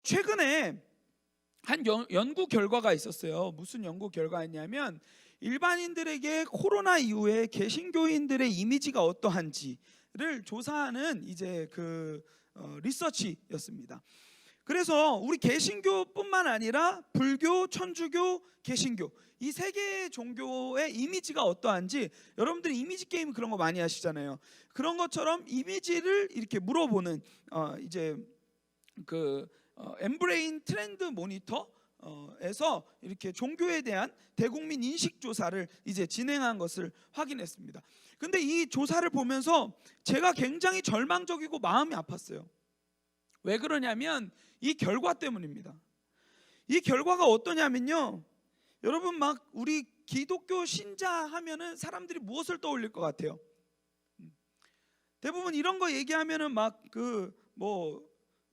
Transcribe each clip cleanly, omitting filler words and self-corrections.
최근에 한 연구 결과가 있었어요. 무슨 연구 결과였냐면 일반인들에게 코로나 이후에 개신교인들의 이미지가 어떠한지를 조사하는 이제 리서치였습니다. 그래서 우리 개신교뿐만 아니라 불교, 천주교, 개신교 이 세 개의 종교의 이미지가 어떠한지, 여러분들 이미지 게임 그런 거 많이 하시잖아요. 그런 것처럼 이미지를 이렇게 물어보는 이제 엠브레인 트렌드 모니터에서 이렇게 종교에 대한 대국민 인식 조사를 이제 진행한 것을 확인했습니다. 근데 이 조사를 보면서 제가 굉장히 절망적이고 마음이 아팠어요. 왜 그러냐면 이 결과 때문입니다. 이 결과가 어떠냐면요, 여러분 막 우리 기독교 신자 하면은 사람들이 무엇을 떠올릴 것 같아요? 대부분 이런 거 얘기하면은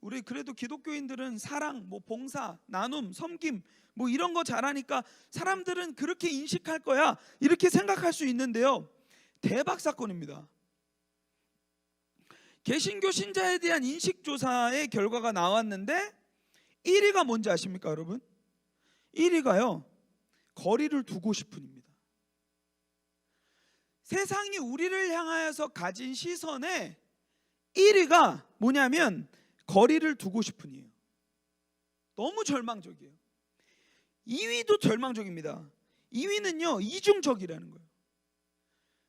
우리 그래도 기독교인들은 사랑, 봉사, 나눔, 섬김 이런 거 잘하니까 사람들은 그렇게 인식할 거야 이렇게 생각할 수 있는데요, 대박 사건입니다. 개신교 신자에 대한 인식조사의 결과가 나왔는데 1위가 뭔지 아십니까 여러분? 1위가요 거리를 두고 싶은입니다. 세상이 우리를 향하여서 가진 시선에 1위가 뭐냐면 거리를 두고 싶은이에요. 너무 절망적이에요. 2위도 절망적입니다. 2위는요 이중적이라는 거예요.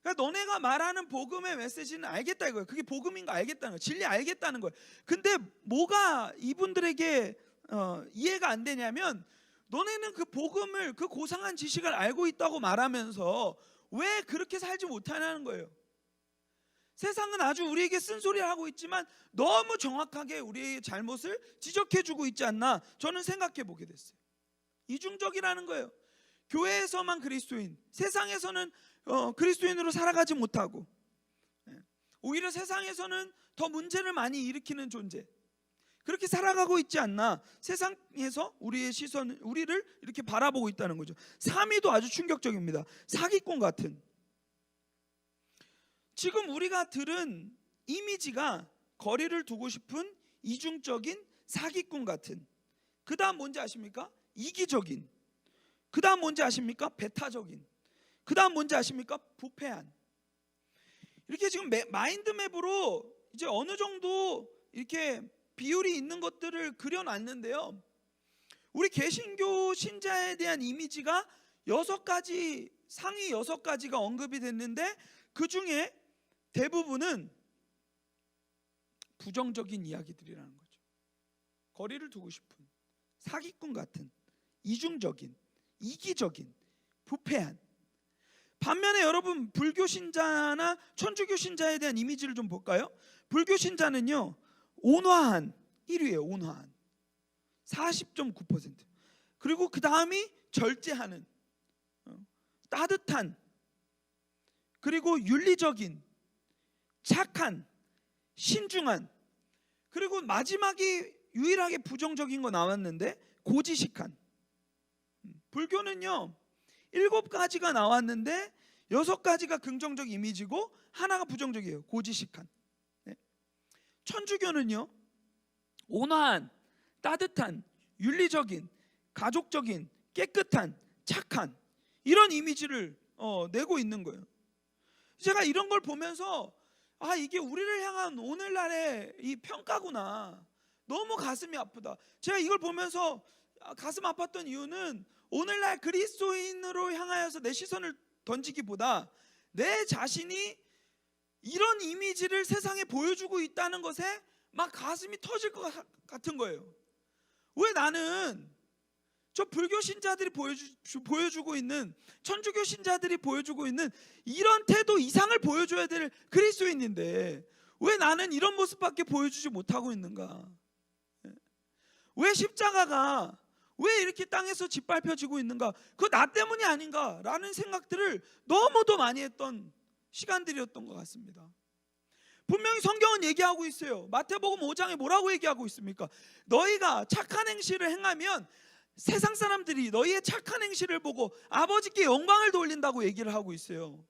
그러니까 너네가 말하는 복음의 메시지는 알겠다 이거예요. 그게 복음인 거 알겠다는 거예요. 진리 알겠다는 거예요. 근데 뭐가 이분들에게 이해가 안 되냐면, 너네는 그 복음을, 그 고상한 지식을 알고 있다고 말하면서 왜 그렇게 살지 못하냐는 거예요. 세상은 아주 우리에게 쓴소리를 하고 있지만 너무 정확하게 우리의 잘못을 지적해주고 있지 않나, 저는 생각해 보게 됐어요. 이중적이라는 거예요. 교회에서만 그리스도인, 세상에서는 그리스도인으로 살아가지 못하고, 오히려 세상에서는 더 문제를 많이 일으키는 존재, 그렇게 살아가고 있지 않나, 세상에서 우리의 시선, 우리를 이렇게 바라보고 있다는 거죠. 3위도 아주 충격적입니다. 사기꾼 같은. 지금 우리가 들은 이미지가 거리를 두고 싶은 이중적인 사기꾼 같은. 그 다음 뭔지 아십니까? 이기적인. 그 다음 뭔지 아십니까? 배타적인. 그 다음 뭔지 아십니까? 부패한. 이렇게 지금 마인드맵으로 이제 어느 정도 이렇게 비율이 있는 것들을 그려놨는데요, 우리 개신교 신자에 대한 이미지가 6가지, 상위 6가지가 언급이 됐는데 그 중에 대부분은 부정적인 이야기들이라는 거죠. 거리를 두고 싶은, 사기꾼 같은, 이중적인, 이기적인, 부패한. 반면에 여러분 불교 신자나 천주교 신자에 대한 이미지를 좀 볼까요? 불교 신자는요 온화한 1위예요. 온화한 40.9%. 그리고 그 다음이 절제하는, 따뜻한, 그리고 윤리적인, 착한, 신중한, 그리고 마지막이 유일하게 부정적인 거 나왔는데 고지식한. 불교는요 7가지가 나왔는데 6가지가 긍정적 이미지고 하나가 부정적이에요. 고지식한. 천주교는요 온화한, 따뜻한, 윤리적인, 가족적인, 깨끗한, 착한, 이런 이미지를 내고 있는 거예요. 제가 이런 걸 보면서 이게 우리를 향한 오늘날의 이 평가구나, 너무 가슴이 아프다. 제가 이걸 보면서 가슴 아팠던 이유는 오늘날 그리스도인으로 향하여서 내 시선을 던지기보다 내 자신이 이런 이미지를 세상에 보여주고 있다는 것에 막 가슴이 터질 것 같은 거예요. 왜 나는 저 불교 신자들이 보여주고 있는, 천주교 신자들이 보여주고 있는 이런 태도 이상을 보여줘야 될 그리스도인인데 왜 나는 이런 모습밖에 보여주지 못하고 있는가? 왜 십자가가 왜 이렇게 땅에서 짓밟혀지고 있는가? 그거 나 때문이 아닌가라는 생각들을 너무도 많이 했던 시간들이었던 것 같습니다. 분명히 성경은 얘기하고 있어요. 마태복음 5장에 뭐라고 얘기하고 있습니까? 너희가 착한 행실을 행하면 세상 사람들이 너희의 착한 행실을 보고 아버지께 영광을 돌린다고 얘기를 하고 있어요.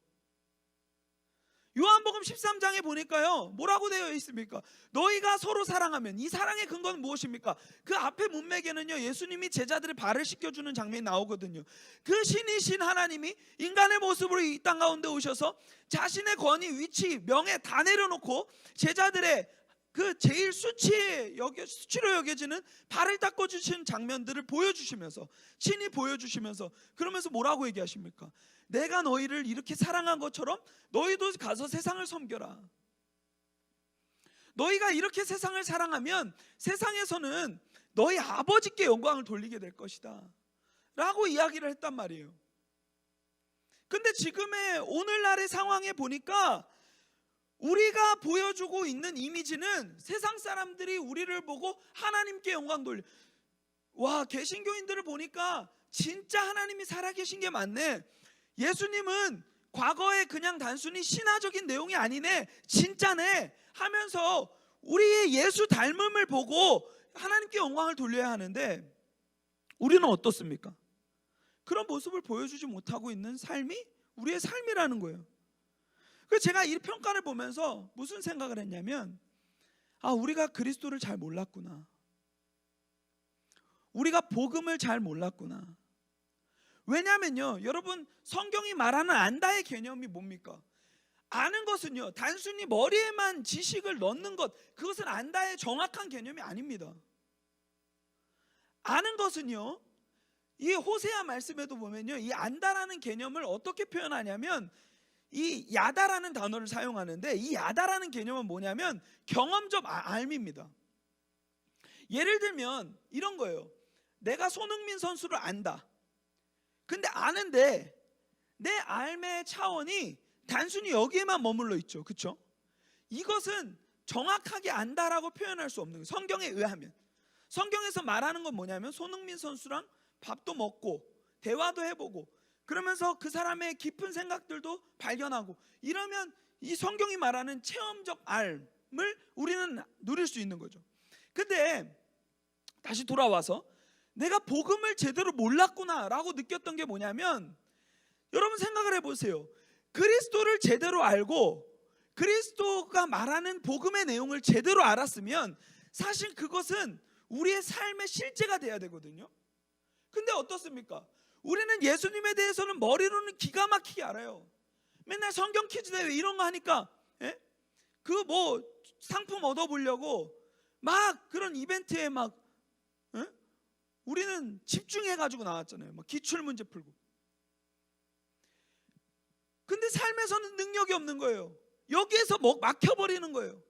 요한복음 13장에 보니까요, 뭐라고 되어 있습니까? 너희가 서로 사랑하면, 이 사랑의 근거는 무엇입니까? 그 앞에 문맥에는요, 예수님이 제자들의 발을 씻겨주는 장면이 나오거든요. 그 신이신 하나님이 인간의 모습으로 이 땅 가운데 오셔서 자신의 권위, 위치, 명예 다 내려놓고 제자들의 그 제일 수치로 여겨지는 발을 닦아주신 장면들을 보여주시면서, 친히 보여주시면서, 그러면서 뭐라고 얘기하십니까? 내가 너희를 이렇게 사랑한 것처럼 너희도 가서 세상을 섬겨라. 너희가 이렇게 세상을 사랑하면 세상에서는 너희 아버지께 영광을 돌리게 될 것이다 라고 이야기를 했단 말이에요. 근데 지금의 오늘날의 상황에 보니까 우리가 보여주고 있는 이미지는 세상 사람들이 우리를 보고 하나님께 영광 돌려. 와, 개신교인들을 보니까 진짜 하나님이 살아계신 게 맞네. 예수님은 과거에 그냥 단순히 신화적인 내용이 아니네, 진짜네 하면서 우리의 예수 닮음을 보고 하나님께 영광을 돌려야 하는데, 우리는 어떻습니까? 그런 모습을 보여주지 못하고 있는 삶이 우리의 삶이라는 거예요. 그래서 제가 이 평가를 보면서 무슨 생각을 했냐면, 우리가 그리스도를 잘 몰랐구나, 우리가 복음을 잘 몰랐구나. 왜냐면요, 여러분, 성경이 말하는 안다의 개념이 뭡니까? 아는 것은요, 단순히 머리에만 지식을 넣는 것, 그것은 안다의 정확한 개념이 아닙니다. 아는 것은요, 이 호세아 말씀에도 보면요, 이 안다라는 개념을 어떻게 표현하냐면, 이 야다라는 단어를 사용하는데, 이 야다라는 개념은 뭐냐면 경험적 알미입니다. 예를 들면 이런 거예요. 내가 손흥민 선수를 안다. 근데 아는데 내 알의 차원이 단순히 여기에만 머물러 있죠. 그렇죠? 이것은 정확하게 안다라고 표현할 수 없는 거예요. 성경에 의하면. 성경에서 말하는 건 뭐냐면, 손흥민 선수랑 밥도 먹고 대화도 해보고 그러면서 그 사람의 깊은 생각들도 발견하고, 이러면 이 성경이 말하는 체험적 알을 우리는 누릴 수 있는 거죠. 근데 다시 돌아와서 내가 복음을 제대로 몰랐구나 라고 느꼈던 게 뭐냐면, 여러분 생각을 해보세요. 그리스도를 제대로 알고 그리스도가 말하는 복음의 내용을 제대로 알았으면 사실 그것은 우리의 삶의 실제가 돼야 되거든요. 근데 어떻습니까? 우리는 예수님에 대해서는 머리로는 기가 막히게 알아요. 맨날 성경 퀴즈 대회 이런 거 하니까 그 뭐 상품 얻어보려고 막 그런 이벤트에 막 우리는 집중해가지고 나왔잖아요. 막 기출문제 풀고. 근데 삶에서는 능력이 없는 거예요. 여기에서 막혀버리는 거예요.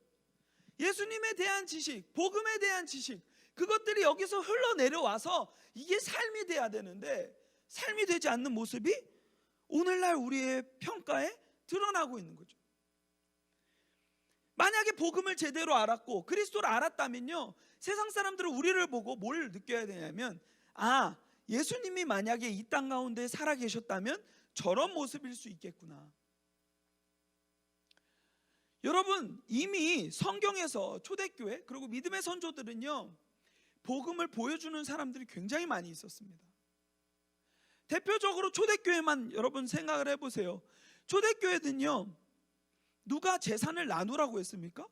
예수님에 대한 지식, 복음에 대한 지식, 그것들이 여기서 흘러내려와서 이게 삶이 돼야 되는데, 삶이 되지 않는 모습이 오늘날 우리의 평가에 드러나고 있는 거죠. 만약에 복음을 제대로 알았고 그리스도를 알았다면요, 세상 사람들은 우리를 보고 뭘 느껴야 되냐면, 예수님이 만약에 이 땅 가운데 살아계셨다면 저런 모습일 수 있겠구나. 여러분, 이미 성경에서 초대교회 그리고 믿음의 선조들은요, 복음을 보여주는 사람들이 굉장히 많이 있었습니다. 대표적으로 초대교회만 여러분 생각을 해보세요. 초대교회는요, 누가 재산을 나누라고 했습니까?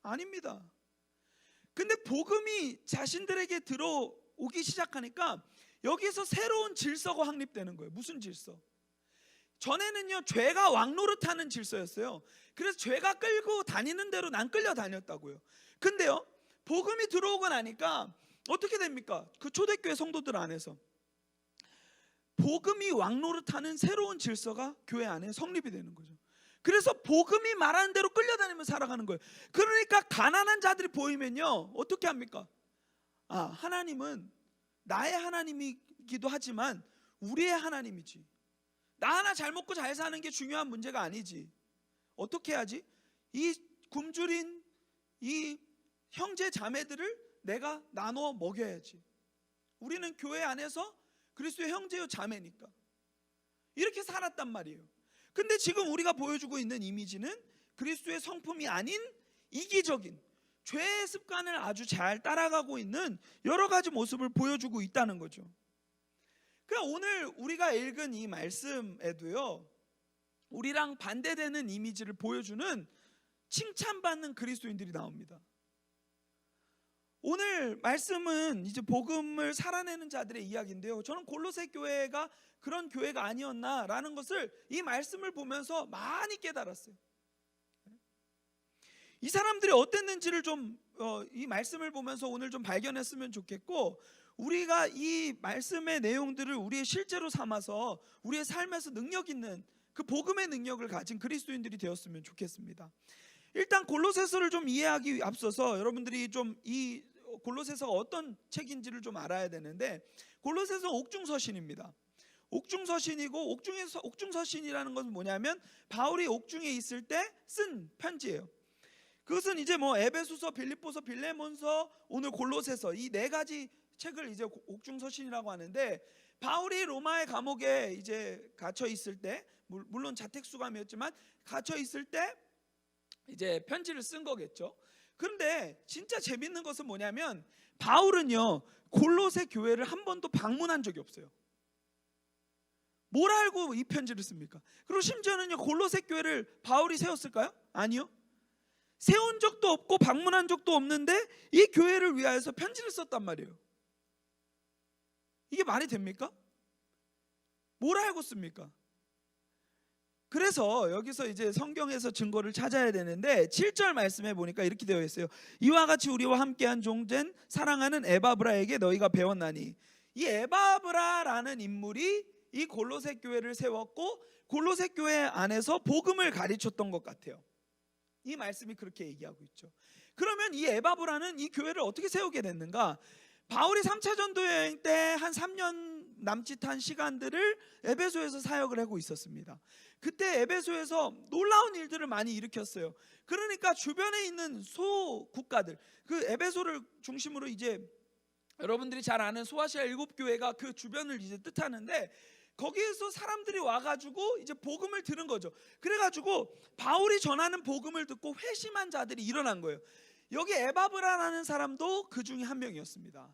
아닙니다. 근데 복음이 자신들에게 들어오기 시작하니까 여기서 새로운 질서가 확립되는 거예요. 무슨 질서? 전에는요, 죄가 왕노릇하는 질서였어요. 그래서 죄가 끌고 다니는 대로 난 끌려다녔다고요. 근데요, 복음이 들어오고 나니까 어떻게 됩니까? 그 초대교회 성도들 안에서 복음이 왕노릇하는 새로운 질서가 교회 안에 성립이 되는 거죠. 그래서 복음이 말하는 대로 끌려다니면서 살아가는 거예요. 그러니까 가난한 자들이 보이면요, 어떻게 합니까? 하나님은 나의 하나님이기도 하지만 우리의 하나님이지. 나 하나 잘 먹고 잘 사는 게 중요한 문제가 아니지. 어떻게 해야지? 이 굶주린 이 형제 자매들을 내가 나눠 먹여야지. 우리는 교회 안에서 그리스도의 형제요 자매니까 이렇게 살았단 말이에요. 근데 지금 우리가 보여주고 있는 이미지는 그리스도의 성품이 아닌 이기적인 죄의 습관을 아주 잘 따라가고 있는 여러 가지 모습을 보여주고 있다는 거죠. 그러니까 오늘 우리가 읽은 이 말씀에도요, 우리랑 반대되는 이미지를 보여주는 칭찬받는 그리스도인들이 나옵니다. 오늘 말씀은 이제 복음을 살아내는 자들의 이야기인데요, 저는 골로새 교회가 그런 교회가 아니었나라는 것을 이 말씀을 보면서 많이 깨달았어요. 이 사람들이 어땠는지를 좀 이 말씀을 보면서 오늘 좀 발견했으면 좋겠고, 우리가 이 말씀의 내용들을 우리의 실제로 삼아서 우리의 삶에서 능력 있는 그 복음의 능력을 가진 그리스도인들이 되었으면 좋겠습니다. 일단 골로새서를 좀 이해하기 앞서서 여러분들이 좀 이 골로새서가 어떤 책인지를 좀 알아야 되는데, 골로새서 옥중서신입니다. 옥중서신이고, 옥중서신이라는 것은 뭐냐면 바울이 옥중에 있을 때 쓴 편지예요. 그것은 이제 뭐 에베소서, 빌립보서, 빌레몬서, 오늘 골로새서, 이 네 가지 책을 이제 옥중서신이라고 하는데, 바울이 로마의 감옥에 이제 갇혀 있을 때, 물론 자택수감이었지만 갇혀 있을 때 이제 편지를 쓴 거겠죠. 그런데 진짜 재밌는 것은 뭐냐면, 바울은요 골로새 교회를 한 번도 방문한 적이 없어요. 뭘 알고 이 편지를 씁니까? 그리고 심지어는요, 골로새 교회를 바울이 세웠을까요? 아니요. 세운 적도 없고 방문한 적도 없는데 이 교회를 위하여서 편지를 썼단 말이에요. 이게 말이 됩니까? 뭘 알고 씁니까? 그래서 여기서 이제 성경에서 증거를 찾아야 되는데, 7절 말씀에 보니까 이렇게 되어 있어요. 이와 같이 우리와 함께한 종된 사랑하는 에바브라에게 너희가 배웠나니. 이 에바브라라는 인물이 이 골로새 교회를 세웠고, 골로새 교회 안에서 복음을 가르쳤던 것 같아요. 이 말씀이 그렇게 얘기하고 있죠. 그러면 이 에바브라는 이 교회를 어떻게 세우게 됐는가? 바울이 3차 전도 여행 때 한 3년 남짓한 시간들을 에베소에서 사역을 하고 있었습니다. 그때 에베소에서 놀라운 일들을 많이 일으켰어요. 그러니까 주변에 있는 소국가들, 그 에베소를 중심으로 이제 여러분들이 잘 아는 소아시아 7교회가 그 주변을 이제 뜻하는데, 거기에서 사람들이 와가지고 이제 복음을 들은 거죠. 그래가지고 바울이 전하는 복음을 듣고 회심한 자들이 일어난 거예요. 여기 에바브라라는 사람도 그 중에 한 명이었습니다.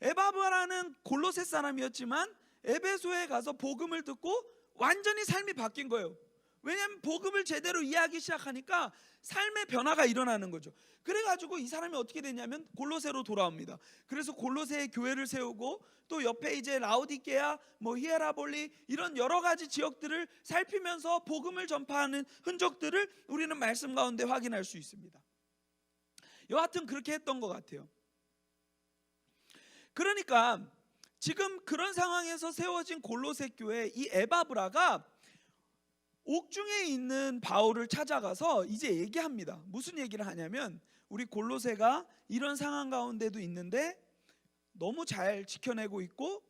에바브라는 골로새 사람이었지만 에베소에 가서 복음을 듣고 완전히 삶이 바뀐 거예요. 왜냐하면 복음을 제대로 이해하기 시작하니까 삶의 변화가 일어나는 거죠. 그래가지고 이 사람이 어떻게 됐냐면 골로새로 돌아옵니다. 그래서 골로새의 교회를 세우고, 또 옆에 이제 라오디게아, 뭐 히에라볼리, 이런 여러 가지 지역들을 살피면서 복음을 전파하는 흔적들을 우리는 말씀 가운데 확인할 수 있습니다. 여하튼 그렇게 했던 것 같아요. 그러니까 지금 그런 상황에서 세워진 골로새 교회, 이 에바브라가 옥중에 있는 바울을 찾아가서 이제 얘기합니다. 무슨 얘기를 하냐면, 우리 골로새가 이런 상황 가운데도 있는데 너무 잘 지켜내고 있고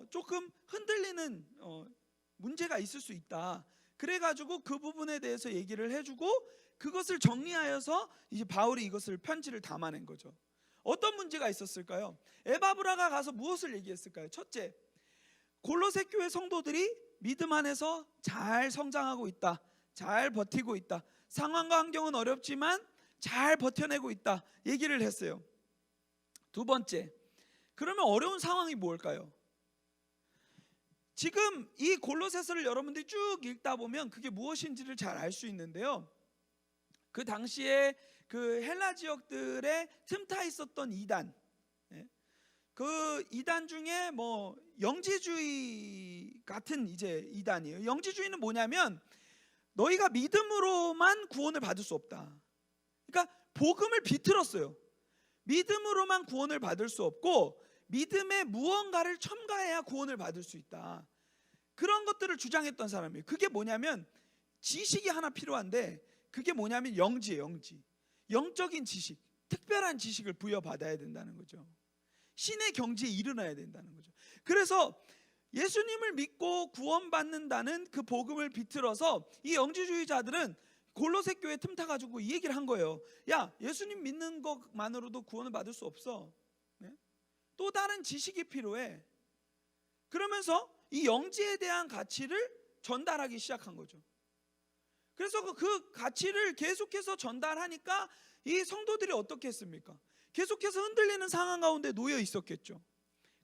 조금 흔들리는 문제가 있을 수 있다. 그래가지고 그 부분에 대해서 얘기를 해주고, 그것을 정리하여서 이제 바울이 이것을 편지를 담아낸 거죠. 어떤 문제가 있었을까요? 에바브라가 가서 무엇을 얘기했을까요? 첫째, 골로새 교회 성도들이 믿음 안에서 잘 성장하고 있다, 잘 버티고 있다, 상황과 환경은 어렵지만 잘 버텨내고 있다 얘기를 했어요. 두 번째, 그러면 어려운 상황이 뭘까요? 지금 이 골로새서를 여러분들이 쭉 읽다 보면 그게 무엇인지를 잘 알 수 있는데요, 그 당시에 그 헬라 지역들에 틈타 있었던 이단, 그 이단 중에 뭐 영지주의 같은 이제 이단이에요. 영지주의는 뭐냐면, 너희가 믿음으로만 구원을 받을 수 없다. 그러니까 복음을 비틀었어요. 믿음으로만 구원을 받을 수 없고 믿음에 무언가를 첨가해야 구원을 받을 수 있다. 그런 것들을 주장했던 사람이에요. 그게 뭐냐면, 지식이 하나 필요한데 그게 뭐냐면 영지예요. 영지. 영적인 지식, 특별한 지식을 부여받아야 된다는 거죠. 신의 경지에 이르러야 된다는 거죠. 그래서 예수님을 믿고 구원받는다는 그 복음을 비틀어서 이 영지주의자들은 골로새 교회 틈타가지고 이 얘기를 한 거예요. 야, 예수님 믿는 것만으로도 구원을 받을 수 없어. 또 다른 지식이 필요해. 그러면서 이 영지에 대한 가치를 전달하기 시작한 거죠. 그래서 그 가치를 계속해서 전달하니까 이 성도들이 어떻게 했습니까? 계속해서 흔들리는 상황 가운데 놓여 있었겠죠.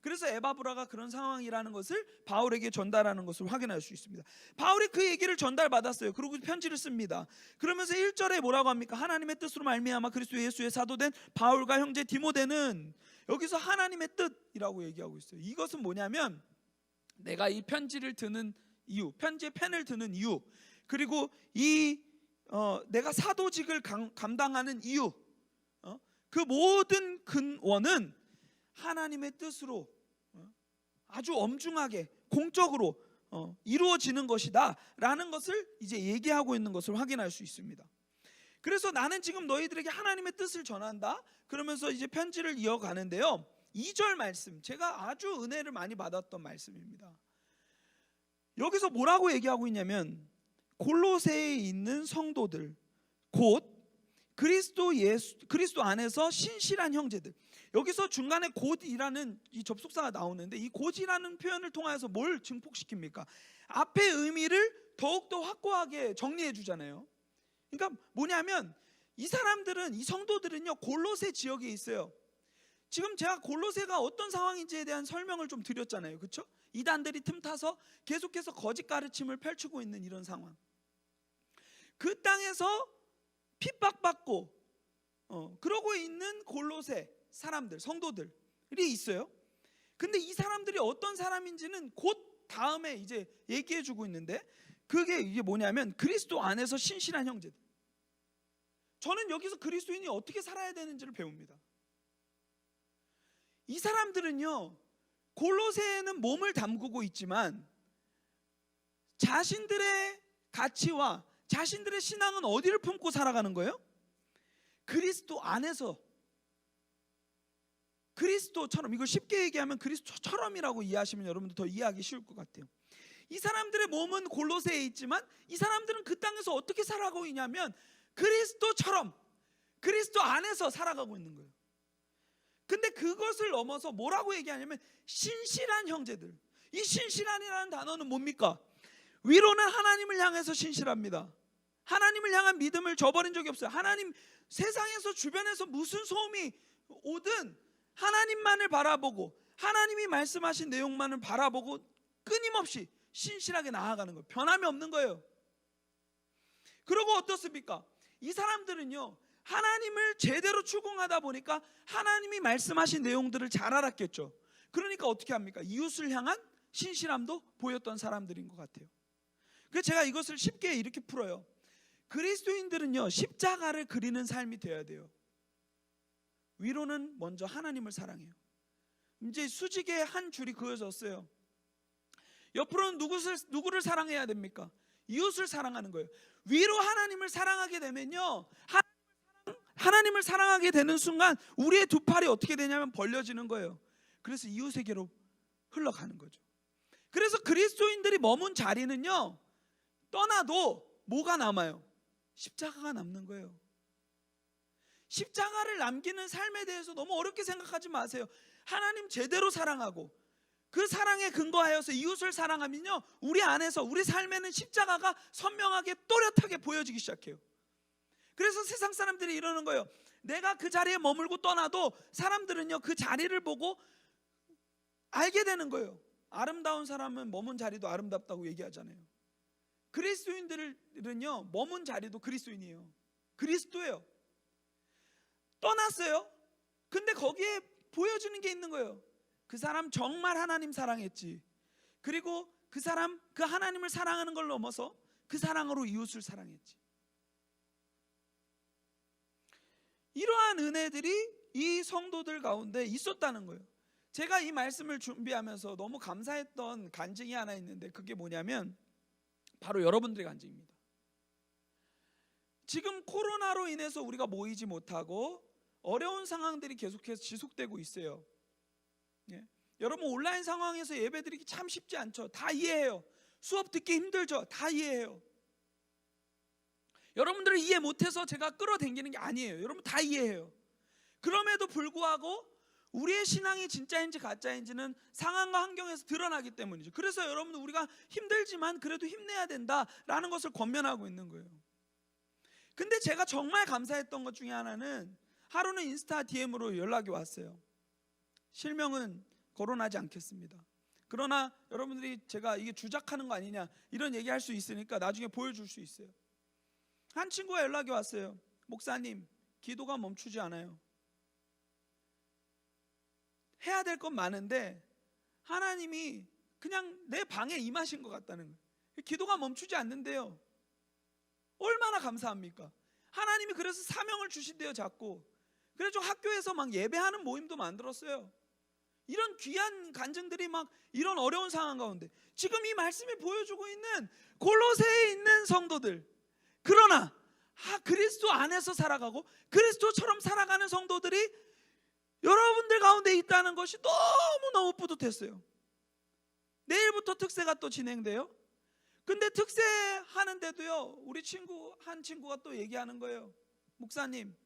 그래서 에바브라가 그런 상황이라는 것을 바울에게 전달하는 것을 확인할 수 있습니다. 바울이 그 얘기를 전달받았어요. 그리고 편지를 씁니다. 그러면서 1절에 뭐라고 합니까? 하나님의 뜻으로 말미암아 그리스도 예수의 사도된 바울과 형제 디모데는, 여기서 하나님의 뜻이라고 얘기하고 있어요. 이것은 뭐냐면 내가 이 편지를 드는 이유, 편지에 펜을 드는 이유, 그리고 내가 사도직을 감당하는 이유, 그 모든 근원은 하나님의 뜻으로 아주 엄중하게 공적으로 이루어지는 것이다 라는 것을 이제 얘기하고 있는 것을 확인할 수 있습니다. 그래서 나는 지금 너희들에게 하나님의 뜻을 전한다 그러면서 이제 편지를 이어가는데요, 2절 말씀, 제가 아주 은혜를 많이 받았던 말씀입니다. 여기서 뭐라고 얘기하고 있냐면 골로새에 있는 성도들, 곧 그리스도 안에서 신실한 형제들. 여기서 중간에 곧이라는 이 접속사가 나오는데, 이 곧이라는 표현을 통해서 뭘 증폭시킵니까? 앞의 의미를 더욱더 확고하게 정리해 주잖아요. 그러니까 뭐냐면 이 사람들은, 이 성도들은요, 골로새 지역에 있어요. 지금 제가 골로새가 어떤 상황인지에 대한 설명을 좀 드렸잖아요. 그렇죠? 이단들이 틈타서 계속해서 거짓 가르침을 펼치고 있는 이런 상황. 그 땅에서 핍박받고 그러고 있는 골로새 사람들, 성도들이 있어요. 근데 이 사람들이 어떤 사람인지는 곧 다음에 이제 얘기해 주고 있는데, 그게 이게 뭐냐면 그리스도 안에서 신실한 형제들. 저는 여기서 그리스도인이 어떻게 살아야 되는지를 배웁니다. 이 사람들은요, 골로새에는 몸을 담그고 있지만 자신들의 가치와 자신들의 신앙은 어디를 품고 살아가는 거예요? 그리스도 안에서, 그리스도처럼, 이걸 쉽게 얘기하면 그리스도처럼이라고 이해하시면 여러분들 더 이해하기 쉬울 것 같아요. 이 사람들의 몸은 골로새에 있지만 이 사람들은 그 땅에서 어떻게 살아가고 있냐면 그리스도처럼, 그리스도 안에서 살아가고 있는 거예요. 근데 그것을 넘어서 뭐라고 얘기하냐면 신실한 형제들. 이 신실한이라는 단어는 뭡니까? 위로는 하나님을 향해서 신실합니다. 하나님을 향한 믿음을 저버린 적이 없어요. 하나님, 세상에서 주변에서 무슨 소음이 오든 하나님만을 바라보고 하나님이 말씀하신 내용만을 바라보고 끊임없이 신실하게 나아가는 거예요. 변함이 없는 거예요. 그리고 어떻습니까? 이 사람들은요, 하나님을 제대로 추궁하다 보니까 하나님이 말씀하신 내용들을 잘 알았겠죠. 그러니까 어떻게 합니까? 이웃을 향한 신실함도 보였던 사람들인 것 같아요. 그래서 제가 이것을 쉽게 이렇게 풀어요. 그리스도인들은요, 십자가를 그리는 삶이 되어야 돼요. 위로는 먼저 하나님을 사랑해요. 이제 수직에 한 줄이 그어졌어요. 옆으로는 누구를 사랑해야 됩니까? 이웃을 사랑하는 거예요. 위로 하나님을 사랑하게 되면요, 하나님을 사랑하게 되는 순간 우리의 두 팔이 어떻게 되냐면 벌려지는 거예요. 그래서 이웃에게로 흘러가는 거죠. 그래서 그리스도인들이 머문 자리는요, 떠나도 뭐가 남아요? 십자가가 남는 거예요. 십자가를 남기는 삶에 대해서 너무 어렵게 생각하지 마세요. 하나님 제대로 사랑하고 그 사랑에 근거하여서 이웃을 사랑하면요, 우리 안에서, 우리 삶에는 십자가가 선명하게 또렷하게 보여지기 시작해요. 그래서 세상 사람들이 이러는 거예요. 내가 그 자리에 머물고 떠나도 사람들은요, 그 자리를 보고 알게 되는 거예요. 아름다운 사람은 머문 자리도 아름답다고 얘기하잖아요. 그리스도인들은요, 머문 자리도 그리스도인이에요. 그리스도예요. 떠났어요. 근데 거기에 보여주는 게 있는 거예요. 그 사람 정말 하나님 사랑했지. 그리고 그 사람, 그 하나님을 사랑하는 걸 넘어서 그 사랑으로 이웃을 사랑했지. 이러한 은혜들이 이 성도들 가운데 있었다는 거예요. 제가 이 말씀을 준비하면서 너무 감사했던 간증이 하나 있는데, 그게 뭐냐면 바로 여러분들의 간증입니다. 지금 코로나로 인해서 우리가 모이지 못하고 어려운 상황들이 계속해서 지속되고 있어요. 예. 여러분, 온라인 상황에서 예배드리기 참 쉽지 않죠. 다 이해해요. 수업 듣기 힘들죠. 다 이해해요. 여러분들을 이해 못해서 제가 끌어당기는 게 아니에요. 여러분 다 이해해요. 그럼에도 불구하고 우리의 신앙이 진짜인지 가짜인지는 상황과 환경에서 드러나기 때문이죠. 그래서 여러분, 우리가 힘들지만 그래도 힘내야 된다라는 것을 권면하고 있는 거예요. 근데 제가 정말 감사했던 것 중에 하나는, 하루는 인스타 DM으로 연락이 왔어요. 실명은 거론하지 않겠습니다. 그러나 여러분들이 제가 이게 주작하는 거 아니냐 이런 얘기할 수 있으니까 나중에 보여줄 수 있어요. 한 친구가 연락이 왔어요. 목사님, 기도가 멈추지 않아요. 해야 될 건 많은데 하나님이 그냥 내 방에 임하신 것 같다는 거예요. 기도가 멈추지 않는데요. 얼마나 감사합니까? 하나님이 그래서 사명을 주신대요. 자꾸. 그래서 학교에서 막 예배하는 모임도 만들었어요. 이런 귀한 간증들이 막 이런 어려운 상황 가운데 지금 이 말씀이 보여주고 있는 골로새에 있는 성도들, 그러나 그리스도 안에서 살아가고 그리스도처럼 살아가는 성도들이 여러분들 가운데 있다는 것이 너무너무 뿌듯했어요. 내일부터 특세가 또 진행돼요. 근데 특세 하는데도요, 우리 한 친구가 또 얘기하는 거예요. 목사님,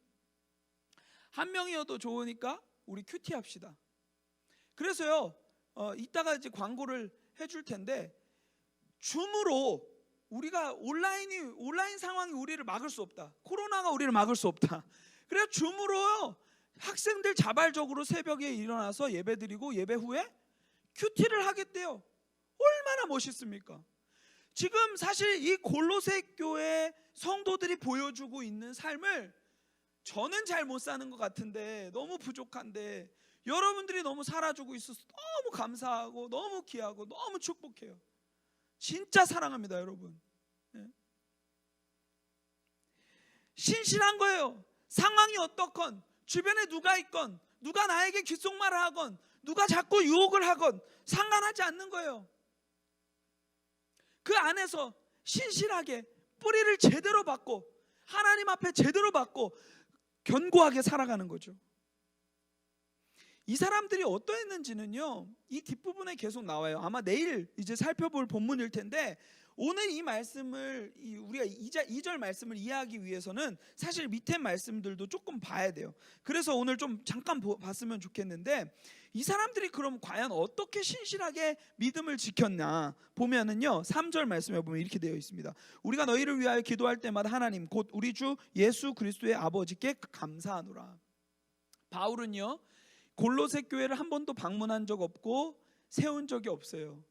한 명이어도 좋으니까 우리 큐티 합시다. 그래서요, 이따가 이제 광고를 해줄 텐데, 줌으로 우리가 온라인 상황이 우리를 막을 수 없다. 코로나가 우리를 막을 수 없다. 그래서 줌으로요, 학생들 자발적으로 새벽에 일어나서 예배드리고 예배 후에 큐티를 하겠대요. 얼마나 멋있습니까? 지금 사실 이 골로새 교회 성도들이 보여주고 있는 삶을 저는 잘 못 사는 것 같은데, 너무 부족한데 여러분들이 너무 살아주고 있어서 너무 감사하고 너무 귀하고 너무 축복해요. 진짜 사랑합니다, 여러분. 신실한 거예요. 상황이 어떻건, 주변에 누가 있건, 누가 나에게 귓속말을 하건, 누가 자꾸 유혹을 하건 상관하지 않는 거예요. 그 안에서 신실하게 뿌리를 제대로 받고 하나님 앞에 제대로 받고 견고하게 살아가는 거죠. 이 사람들이 어떠했는지는요, 이 뒷부분에 계속 나와요. 아마 내일 이제 살펴볼 본문일 텐데, 오늘 이 말씀을 우리가 2절 말씀을 이해하기 위해서는 사실 밑에 말씀들도 조금 봐야 돼요. 그래서 오늘 좀 잠깐 봤으면 좋겠는데, 이 사람들이 그럼 과연 어떻게 신실하게 믿음을 지켰나 보면은요, 3절 말씀에 보면 이렇게 되어 있습니다. 우리가 너희를 위하여 기도할 때마다 하나님 곧 우리 주 예수 그리스도의 아버지께 감사하노라. 바울은요, 골로새 교회를 한 번도 방문한 적 없고 세운 적이 없어요.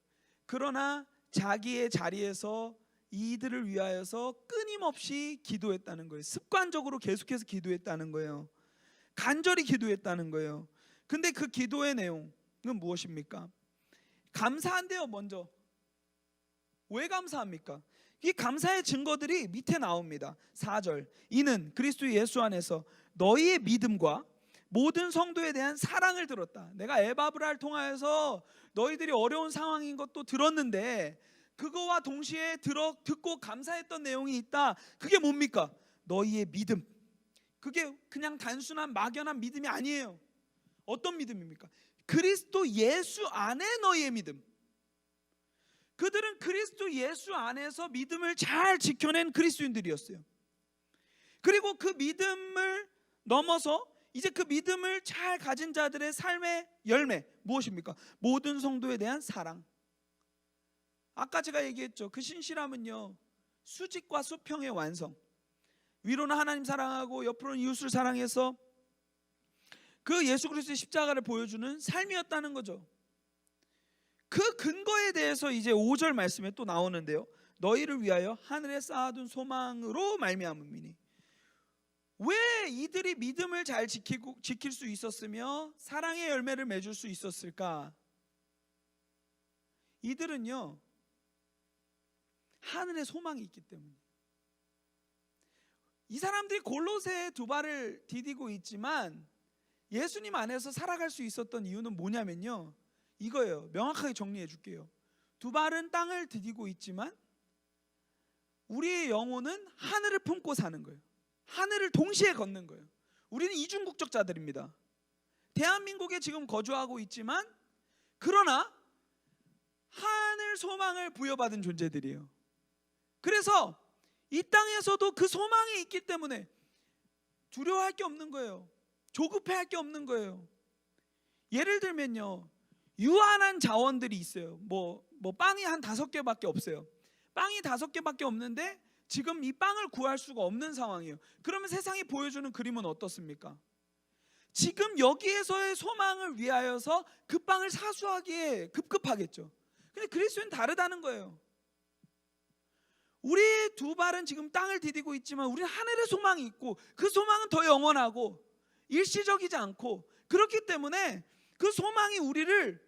그러나 자기의 자리에서 이들을 위하여서 끊임없이 기도했다는 거예요. 습관적으로 계속해서 기도했다는 거예요. 간절히 기도했다는 거예요. 근데 그 기도의 내용은 무엇입니까? 감사한데요. 먼저 왜 감사합니까? 이 감사의 증거들이 밑에 나옵니다. 4절, 이는 그리스도 예수 안에서 너희의 믿음과 모든 성도에 대한 사랑을 들었다. 내가 에바브라를 통하여서 너희들이 어려운 상황인 것도 들었는데 그거와 동시에 듣고 감사했던 내용이 있다. 그게 뭡니까? 너희의 믿음. 그게 그냥 단순한 막연한 믿음이 아니에요. 어떤 믿음입니까? 그리스도 예수 안에 너희의 믿음. 그들은 그리스도 예수 안에서 믿음을 잘 지켜낸 그리스도인들이었어요. 그리고 그 믿음을 넘어서 이제 그 믿음을 잘 가진 자들의 삶의 열매 무엇입니까? 모든 성도에 대한 사랑. 아까 제가 얘기했죠. 그 신실함은요, 수직과 수평의 완성. 위로는 하나님 사랑하고 옆으로는 이웃을 사랑해서 그 예수 그리스도의 십자가를 보여주는 삶이었다는 거죠. 그 근거에 대해서 이제 5절 말씀에 또 나오는데요, 너희를 위하여 하늘에 쌓아둔 소망으로 말미암음이니. 왜 이들이 믿음을 잘 지킬 수 있었으며 사랑의 열매를 맺을 수 있었을까? 이들은요, 하늘에 소망이 있기 때문에. 이 사람들이 골로새에 두 발을 디디고 있지만 예수님 안에서 살아갈 수 있었던 이유는 뭐냐면요, 이거예요. 명확하게 정리해 줄게요. 두 발은 땅을 디디고 있지만 우리의 영혼은 하늘을 품고 사는 거예요. 하늘을 동시에 걷는 거예요. 우리는 이중국적자들입니다. 대한민국에 지금 거주하고 있지만 그러나 하늘 소망을 부여받은 존재들이에요. 그래서 이 땅에서도 그 소망이 있기 때문에 두려워할 게 없는 거예요. 조급해할 게 없는 거예요. 예를 들면요, 유한한 자원들이 있어요. 뭐 빵이 한 5개밖에 없어요. 빵이 5개밖에 없는데 지금 이 빵을 구할 수가 없는 상황이에요. 그러면 세상이 보여주는 그림은 어떻습니까? 지금 여기에서의 소망을 위하여서 그 빵을 사수하기에 급급하겠죠. 근데 그리스도는 다르다는 거예요. 우리 두 발은 지금 땅을 디디고 있지만 우리는 하늘의 소망이 있고, 그 소망은 더 영원하고 일시적이지 않고, 그렇기 때문에 그 소망이 우리를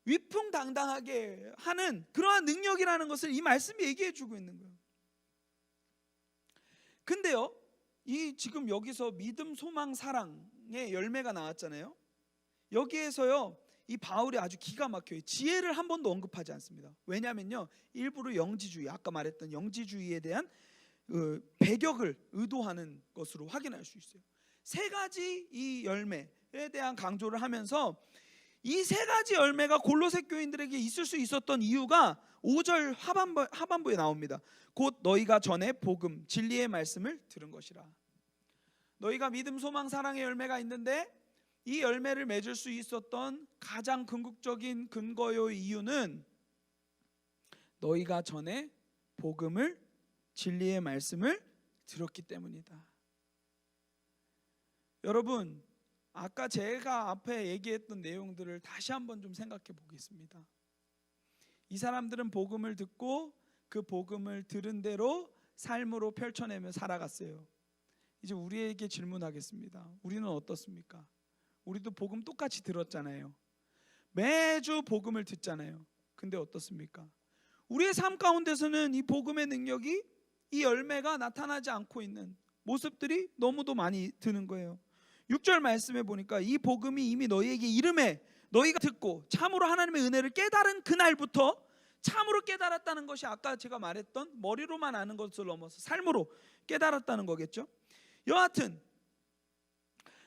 위풍당당하게 하는 그러한 능력이라는 것을 이 말씀이 얘기해 주고 있는 거예요. 근데요, 이 지금 여기서 믿음, 소망, 사랑의 열매가 나왔잖아요. 여기에서요, 이 바울이 아주 기가 막혀요. 지혜를 한 번도 언급하지 않습니다. 왜냐하면요, 일부러 영지주의, 아까 말했던 영지주의에 대한 배격을 의도하는 것으로 확인할 수 있어요. 세 가지 이 열매에 대한 강조를 하면서 이 세 가지 열매가 골로새 교인들에게 있을 수 있었던 이유가 5절 하반부에 나옵니다. 곧 너희가 전에 복음, 진리의 말씀을 들은 것이라. 너희가 믿음, 소망, 사랑의 열매가 있는데 이 열매를 맺을 수 있었던 가장 궁극적인 근거요 이유는 너희가 전에 복음을, 진리의 말씀을 들었기 때문이다. 여러분, 아까 제가 앞에 얘기했던 내용들을 다시 한번 좀 생각해 보겠습니다. 이 사람들은 복음을 듣고 그 복음을 들은 대로 삶으로 펼쳐내며 살아갔어요. 이제 우리에게 질문하겠습니다. 우리는 어떻습니까? 우리도 복음 똑같이 들었잖아요. 매주 복음을 듣잖아요. 근데 어떻습니까? 우리의 삶 가운데서는 이 복음의 능력이, 이 열매가 나타나지 않고 있는 모습들이 너무도 많이 드는 거예요. 6절 말씀에 보니까 이 복음이 이미 너희에게 이름에 너희가 듣고 참으로 하나님의 은혜를 깨달은 그날부터, 참으로 깨달았다는 것이 아까 제가 말했던 머리로만 아는 것을 넘어서 삶으로 깨달았다는 거겠죠. 여하튼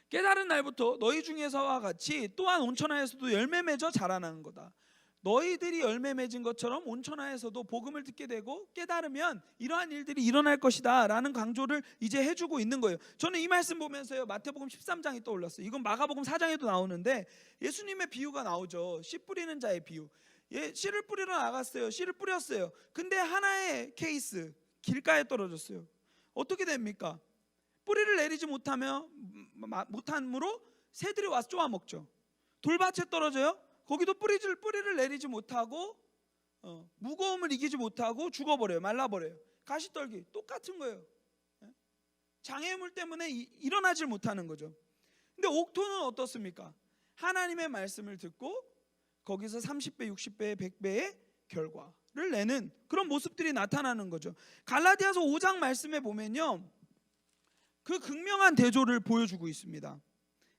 깨달은 날부터 너희 중에서와 같이 또한 온천하에서도 열매 맺어 자라나는 거다. 너희들이 열매 맺은 것처럼 온천하에서도 복음을 듣게 되고 깨달으면 이러한 일들이 일어날 것이다 라는 강조를 이제 해주고 있는 거예요. 저는 이 말씀 보면서요, 마태복음 13장이 떠올랐어요. 이건 마가복음 4장에도 나오는데 예수님의 비유가 나오죠. 씨 뿌리는 자의 비유. 씨를 뿌리러 나갔어요. 씨를 뿌렸어요. 근데 하나의 케이스, 길가에 떨어졌어요. 어떻게 됩니까? 뿌리를 내리지 못함으로 새들이 와서 쪼아 먹죠. 돌밭에 떨어져요. 거기도 뿌리를 내리지 못하고 무거움을 이기지 못하고 죽어버려요. 말라버려요. 가시떨기 똑같은 거예요. 장애물 때문에 일어나질 못하는 거죠. 근데 옥토는 어떻습니까? 하나님의 말씀을 듣고 거기서 30배, 60배, 100배의 결과를 내는 그런 모습들이 나타나는 거죠. 갈라디아서 5장 말씀에 보면요, 그 극명한 대조를 보여주고 있습니다.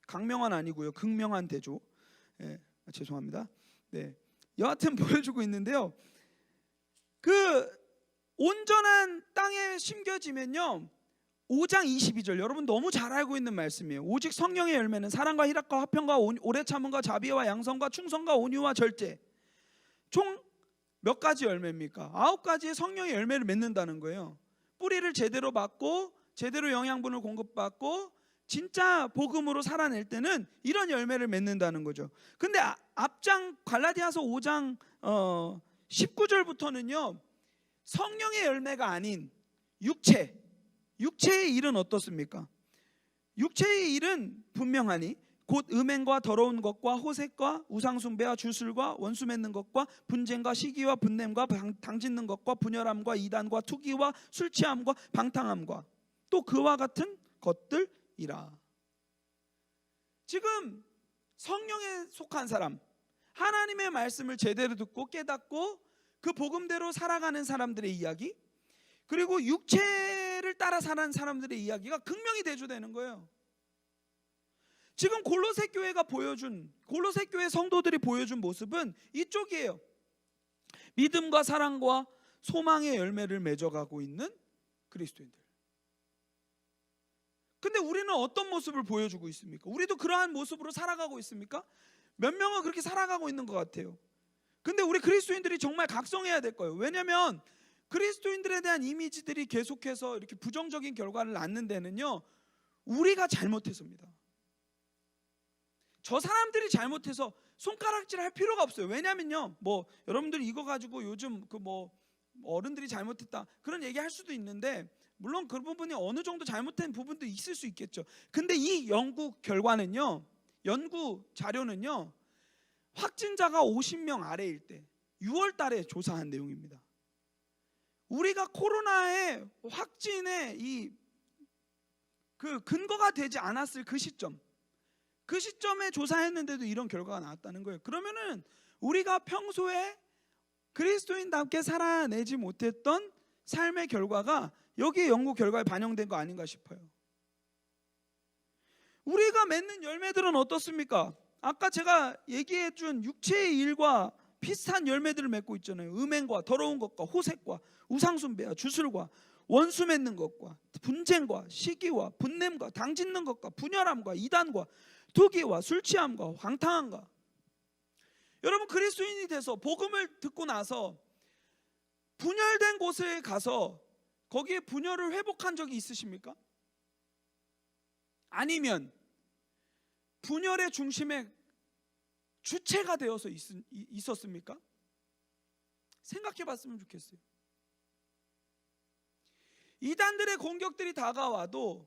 강명한 아니고요, 극명한 대조. 죄송합니다. 여하튼 보여주고 있는데요, 그 온전한 땅에 심겨지면요, 5장 22절, 여러분 너무 잘 알고 있는 말씀이에요. 오직 성령의 열매는 사랑과 희락과 화평과 오래 참음과 자비와 양성과 충성과 온유와 절제. 총 몇 가지 열매입니까? 9가지의 성령의 열매를 맺는다는 거예요. 뿌리를 제대로 받고 제대로 영양분을 공급받고 진짜 복음으로 살아낼 때는 이런 열매를 맺는다는 거죠. 근데 앞장 갈라디아서 5장 19절부터는요, 성령의 열매가 아닌 육체의 일은 어떻습니까? 육체의 일은 분명하니 곧 음행과 더러운 것과 호색과 우상숭배와 주술과 원수 맺는 것과 분쟁과 시기와 분냄과 당짓는 것과 분열함과 이단과 투기와 술취함과 방탕함과 또 그와 같은 것들이라. 지금 성령에 속한 사람, 하나님의 말씀을 제대로 듣고 깨닫고 그 복음대로 살아가는 사람들의 이야기, 그리고 육체를 따라 사는 사람들의 이야기가 극명히 대조되는 거예요. 지금 골로새 교회가 보여준, 골로새 교회 성도들이 보여준 모습은 이쪽이에요. 믿음과 사랑과 소망의 열매를 맺어가고 있는 그리스도인들. 근데 우리는 어떤 모습을 보여주고 있습니까? 우리도 그러한 모습으로 살아가고 있습니까? 몇 명은 그렇게 살아가고 있는 것 같아요. 근데 우리 그리스도인들이 정말 각성해야 될 거예요. 왜냐하면 그리스도인들에 대한 이미지들이 계속해서 이렇게 부정적인 결과를 낳는 데는요, 우리가 잘못해서입니다. 저 사람들이 잘못해서 손가락질 할 필요가 없어요. 왜냐면요, 여러분들이 이거 가지고 요즘 어른들이 잘못했다 그런 얘기 할 수도 있는데, 물론 그 부분이 어느 정도 잘못된 부분도 있을 수 있겠죠. 근데 이 연구 결과는요, 연구 자료는요, 확진자가 50명 아래일 때 6월 달에 조사한 내용입니다. 우리가 코로나의 확진의 그 근거가 되지 않았을 그 시점에 조사했는데도 이런 결과가 나왔다는 거예요. 그러면은 우리가 평소에 그리스도인답게 살아내지 못했던 삶의 결과가 여기에 연구 결과에 반영된 거 아닌가 싶어요. 우리가 맺는 열매들은 어떻습니까? 아까 제가 얘기해 준 육체의 일과 비슷한 열매들을 맺고 있잖아요. 음행과 더러운 것과 호색과 우상숭배와 주술과 원수 맺는 것과 분쟁과 시기와 분냄과 당짓는 것과 분열함과 이단과 투기와 술 취함과 방탕함과. 여러분, 그리스도인이 돼서 복음을 듣고 나서 분열된 곳에 가서 거기에 분열을 회복한 적이 있으십니까? 아니면 분열의 중심에 주체가 되어서 있었습니까? 생각해 봤으면 좋겠어요. 이단들의 공격들이 다가와도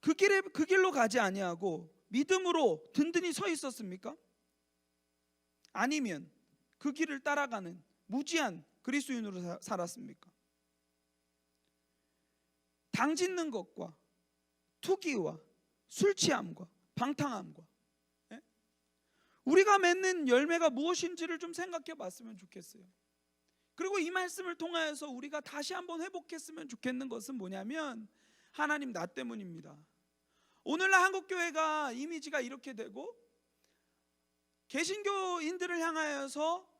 그 길로 가지 아니하고 믿음으로 든든히 서 있었습니까? 아니면 그 길을 따라가는 무지한 그리스도인으로 살았습니까? 당짓는 것과 투기와 술 취함과 방탕함과, 우리가 맺는 열매가 무엇인지를 좀 생각해 봤으면 좋겠어요. 그리고 이 말씀을 통하여서 우리가 다시 한번 회복했으면 좋겠는 것은 뭐냐면, 하나님 나 때문입니다. 오늘날 한국교회가 이미지가 이렇게 되고 개신교인들을 향하여서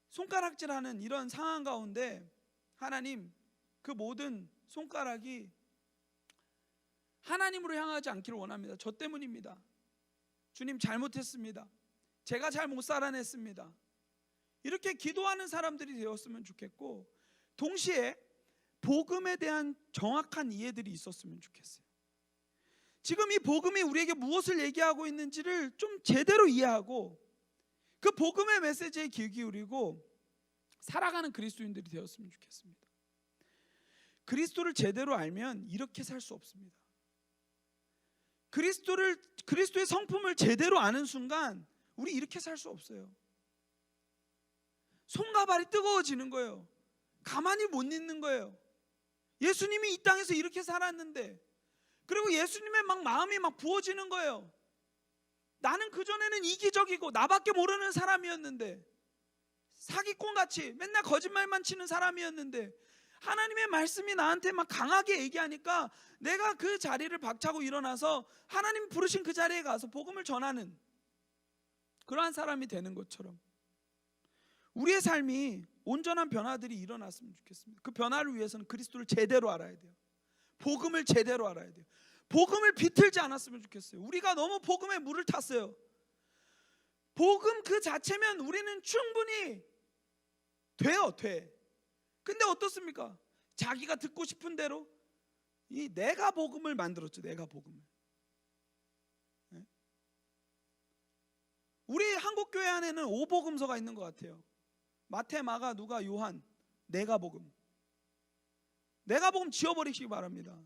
손가락질하는 이런 상황 가운데, 하나님 그 모든 손가락이 하나님으로 향하지 않기를 원합니다. 저 때문입니다. 주님 잘못했습니다. 제가 잘 못 살아냈습니다. 이렇게 기도하는 사람들이 되었으면 좋겠고, 동시에 복음에 대한 정확한 이해들이 있었으면 좋겠어요. 지금 이 복음이 우리에게 무엇을 얘기하고 있는지를 좀 제대로 이해하고 그 복음의 메시지에 귀 기울이고 살아가는 그리스도인들이 되었으면 좋겠습니다. 그리스도를 제대로 알면 이렇게 살 수 없습니다. 그리스도의 성품을 제대로 아는 순간 우리 이렇게 살 수 없어요. 손과 발이 뜨거워지는 거예요. 가만히 못 있는 거예요. 예수님이 이 땅에서 이렇게 살았는데, 그리고 예수님의 마음이 부어지는 거예요. 나는 그전에는 이기적이고 나밖에 모르는 사람이었는데, 사기꾼같이 맨날 거짓말만 치는 사람이었는데, 하나님의 말씀이 나한테 강하게 얘기하니까 내가 그 자리를 박차고 일어나서 하나님 부르신 그 자리에 가서 복음을 전하는 그러한 사람이 되는 것처럼 우리의 삶이 온전한 변화들이 일어났으면 좋겠습니다. 그 변화를 위해서는 그리스도를 제대로 알아야 돼요. 복음을 제대로 알아야 돼요. 복음을 비틀지 않았으면 좋겠어요. 우리가 너무 복음에 물을 탔어요. 복음 그 자체면 우리는 충분히 돼. 근데 어떻습니까? 자기가 듣고 싶은 대로 이 내가 복음을 만들었죠. 내가 복음을. 우리 한국교회 안에는 5복음서가 있는 것 같아요. 마태, 마가, 누가, 요한. 내가 복음 지워버리시기 바랍니다.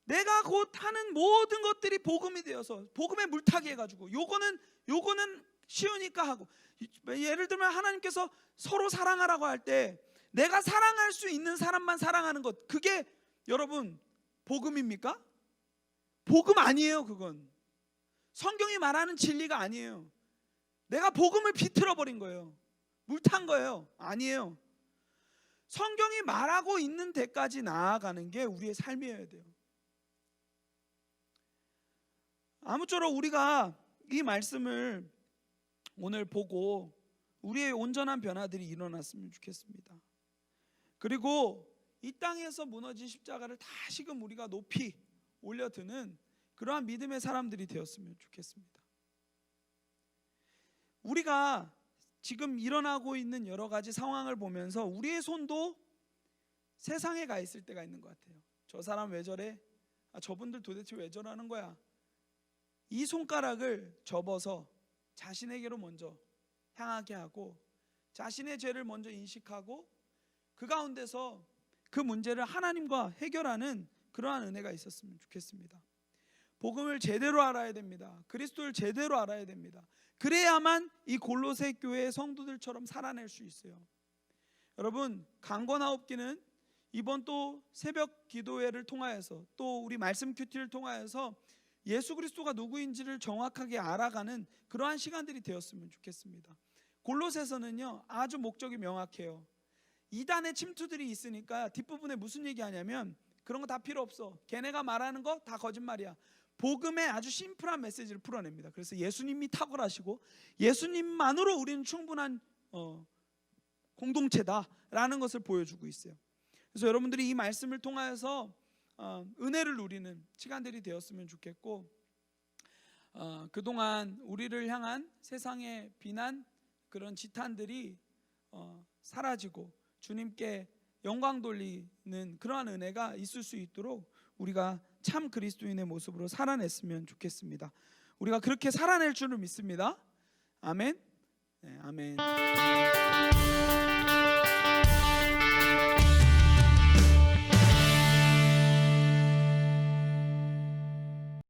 내가 곧 하는 모든 것들이 복음이 되어서 복음에 물타기 해가지고 요거는 쉬우니까 하고, 예를 들면 하나님께서 서로 사랑하라고 할 때 내가 사랑할 수 있는 사람만 사랑하는 것, 그게 여러분 복음입니까? 복음 아니에요. 그건 성경이 말하는 진리가 아니에요. 내가 복음을 비틀어 버린 거예요. 물탄 거예요. 아니에요. 성경이 말하고 있는 데까지 나아가는 게 우리의 삶이어야 돼요. 아무쪼록 우리가 이 말씀을 오늘 보고 우리의 온전한 변화들이 일어났으면 좋겠습니다. 그리고 이 땅에서 무너진 십자가를 다시금 우리가 높이 올려드는 그러한 믿음의 사람들이 되었으면 좋겠습니다. 우리가 지금 일어나고 있는 여러 가지 상황을 보면서 우리의 손도 세상에 가 있을 때가 있는 것 같아요. 저 사람 왜 저래? 저분들 도대체 왜 저러는 거야? 이 손가락을 접어서 자신에게로 먼저 향하게 하고, 자신의 죄를 먼저 인식하고 그 가운데서 그 문제를 하나님과 해결하는 그러한 은혜가 있었으면 좋겠습니다. 복음을 제대로 알아야 됩니다. 그리스도를 제대로 알아야 됩니다. 그래야만 이 골로새 교회의 성도들처럼 살아낼 수 있어요. 여러분, 강권하옵기는 이번 또 새벽 기도회를 통하여서 또 우리 말씀 큐티를 통하여서 예수 그리스도가 누구인지를 정확하게 알아가는 그러한 시간들이 되었으면 좋겠습니다. 골로새서는요 아주 목적이 명확해요. 이단의 침투들이 있으니까 뒷부분에 무슨 얘기하냐면 그런 거 다 필요 없어. 걔네가 말하는 거 다 거짓말이야. 복음의 아주 심플한 메시지를 풀어냅니다. 그래서 예수님이 탁월하시고 예수님만으로 우리는 충분한 공동체다라는 것을 보여주고 있어요. 그래서 여러분들이 이 말씀을 통하여서 은혜를 누리는 시간들이 되었으면 좋겠고, 그동안 우리를 향한 세상의 비난, 그런 지탄들이 사라지고 주님께 영광 돌리는 그러한 은혜가 있을 수 있도록 우리가 참 그리스도인의 모습으로 살아냈으면 좋겠습니다. 우리가 그렇게 살아낼 줄을 믿습니다. 아멘. 네, 아멘.